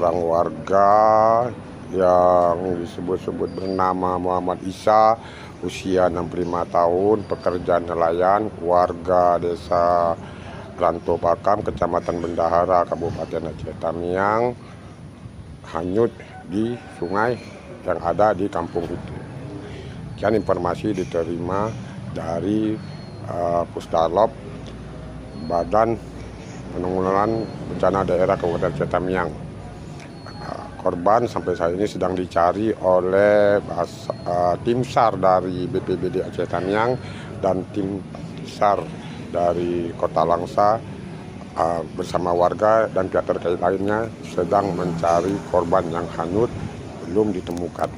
seorang warga yang disebut-sebut bernama Muhammad Isa, usia 65 tahun, pekerja nelayan, warga desa Ranto Pakam, Kecamatan Bendahara, Kabupaten Aceh Tamiang, hanyut di sungai yang ada di kampung itu. Sekian informasi diterima dari Pusdalop Badan Penanggulangan Bencana Daerah Kabupaten Aceh Tamiang. Korban sampai saat ini sedang dicari oleh tim SAR dari BPBD Aceh Tamiang dan tim SAR dari Kota Langsa bersama warga dan pihak terkait lainnya sedang mencari korban yang hanyut belum ditemukan.